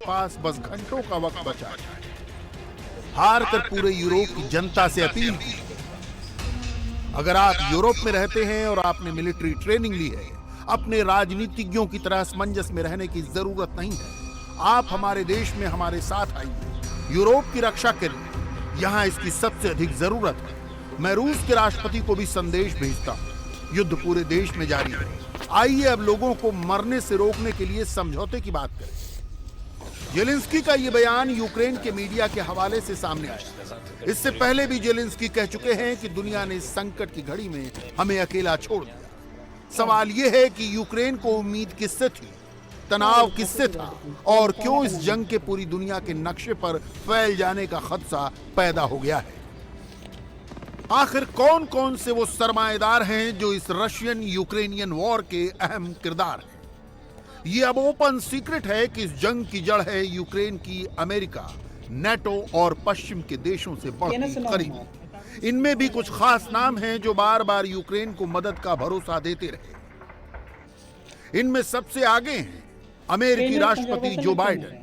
पास बस घंटों का वक्त बचा है। हार कर पूरे यूरोप की जनता से अपील की, अगर आप यूरोप में रहते हैं और आपने मिलिट्री ट्रेनिंग ली है, अपने राजनीतिज्ञों की तरह असमंजस में रहने की जरूरत नहीं है। आप हमारे देश में हमारे साथ आइए, यूरोप की रक्षा करिए, यहाँ इसकी सबसे अधिक जरूरत है। मैं रूस के राष्ट्रपति को भी संदेश भेजता हूँ, युद्ध पूरे देश में जारी है। आइए अब लोगों को मरने से रोकने के लिए समझौते की बात करें। जेलेंस्की का ये बयान यूक्रेन के मीडिया के हवाले से सामने आया। इससे पहले भी जेलेंस्की कह चुके हैं कि दुनिया ने इस संकट की घड़ी में हमें अकेला छोड़ दिया। सवाल यह है कि यूक्रेन को उम्मीद किससे थी, तनाव किससे था, और क्यों इस जंग के पूरी दुनिया के नक्शे पर फैल जाने का खदशा पैदा हो गया है। आखिर कौन कौन से वो सरमाएदार हैं जो इस रशियन यूक्रेनियन वॉर के अहम किरदार हैं। ये अब ओपन सीक्रेट है कि इस जंग की जड़ है यूक्रेन की अमेरिका, नेटो और पश्चिम के देशों से बढ़ती करीबी। इनमें भी कुछ खास नाम हैं जो बार बार यूक्रेन को मदद का भरोसा देते रहे। इनमें सबसे आगे हैं अमेरिकी राष्ट्रपति जो बाइडेन,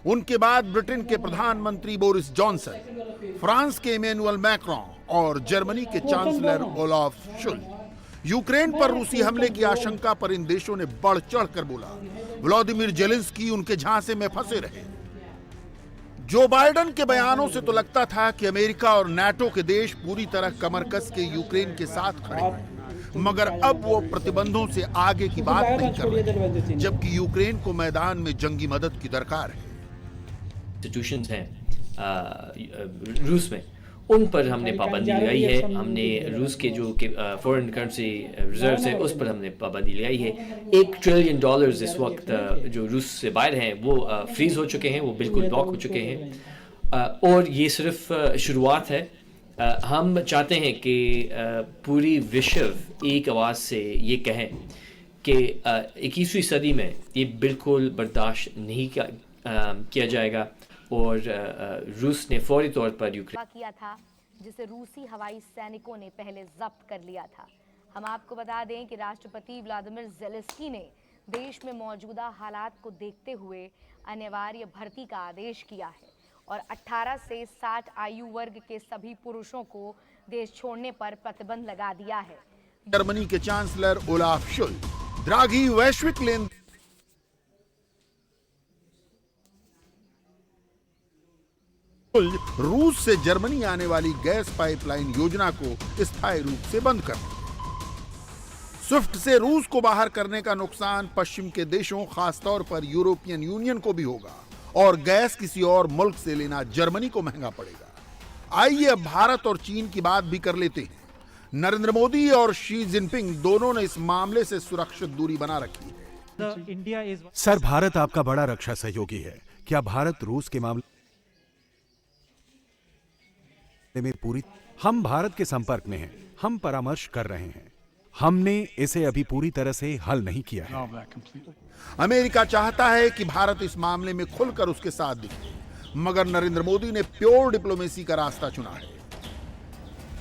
उनके बाद ब्रिटेन के प्रधानमंत्री बोरिस जॉनसन, फ्रांस के इमैनुअल मैक्रोन और जर्मनी के चांसलर ओलाफ शोल्ज। यूक्रेन पर रूसी हमले की आशंका पर इन देशों ने बढ़ चढ़कर बोला। व्लादिमीर जेलेंस्की उनके झांसे में फंसे रहे। जो बाइडेन के बयानों से तो लगता था कि अमेरिका और नाटो के देश पूरी तरह कमर कस के यूक्रेन के साथ खड़े हैं, मगर अब वो प्रतिबंधों से आगे की बात नहीं कर रहे, जबकि यूक्रेन को मैदान में जंगी मदद की दरकार है। इंस्टीट्यूशंस हैं रूस में, उन पर हमने पाबंदी लगाई है। हमने रूस के जो फॉरेन करेंसी रिजर्व्स है उस पर हमने पाबंदी लगाई है। $1 ट्रिलियन इस वक्त जो रूस से बाहर हैं वो फ्रीज हो चुके हैं, वो बिल्कुल ब्लॉक हो चुके हैं। और ये सिर्फ शुरुआत है। हम चाहते हैं कि पूरी विश्व एक आवाज़ से ये कहें कि 21वीं सदी में ये बिल्कुल बर्दाश्त नहीं किया जाएगा। और रूस ने फौरी तौर पर यूक्रेन किया था, जिसे रूसी हवाई सैनिकों ने पहले जब्त कर लिया था। हम आपको बता दें कि राष्ट्रपति व्लादिमीर जेलेंस्की ने देश में मौजूदा हालात को देखते हुए अनिवार्य भर्ती का आदेश किया है और 18 से 60 आयु वर्ग के सभी पुरुषों को देश छोड़ने पर प्रतिबंध लगा दिया है। जर्मनी के चांसलर ओलाफ शोल्ज, द्राघी वैश्विक लेन रूस से जर्मनी आने वाली गैस पाइपलाइन योजना को स्थायी रूप से बंद कर दिया। स्विफ्ट से रूस को बाहर करने का नुकसान पश्चिम के देशों, खासतौर पर यूरोपियन यूनियन को भी होगा और गैस किसी और मुल्क से लेना जर्मनी को महंगा पड़ेगा। आइए अब भारत और चीन की बात भी कर लेते हैं। नरेंद्र मोदी और शी जिनपिंग दोनों ने इस मामले से सुरक्षित दूरी बना रखी है। सर, भारत आपका बड़ा रक्षा सहयोगी है। क्या भारत रूस के मामले में हम भारत के संपर्क में हैं, हम परामर्श कर रहे हैं। हमने इसे अभी पूरी तरह से हल नहीं किया है। अमेरिका चाहता है कि भारत इस मामले में खुलकर उसके साथ दिखे, मगर नरेंद्र मोदी ने प्योर डिप्लोमेसी का रास्ता चुना है।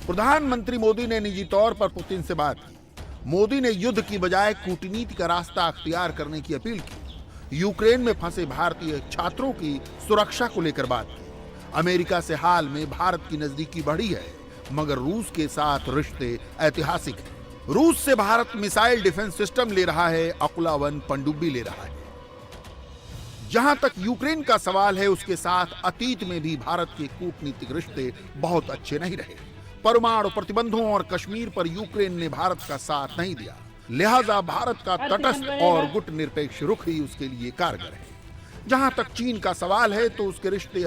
प्रधानमंत्री मोदी ने निजी तौर पर पुतिन से बात की। मोदी ने युद्ध की बजाय कूटनीति का रास्ता अख्तियार करने की अपील की। यूक्रेन में फंसे भारतीय छात्रों की सुरक्षा को लेकर बात की। अमेरिका से हाल में भारत की नजदीकी बढ़ी है, मगर रूस के साथ रिश्ते ऐतिहासिक हैं। रूस से भारत मिसाइल डिफेंस सिस्टम ले रहा है, अकुला-1 पनडुब्बी ले रहा है। जहां तक यूक्रेन का सवाल है, उसके साथ अतीत में भी भारत के कूटनीतिक रिश्ते बहुत अच्छे नहीं रहे। परमाणु प्रतिबंधों और कश्मीर पर यूक्रेन ने भारत का साथ नहीं दिया, लिहाजा भारत का तटस्थ और गुट निरपेक्ष रुख ही उसके लिए कारगर है। जहां तक चीन का सवाल है तो उसके रिश्ते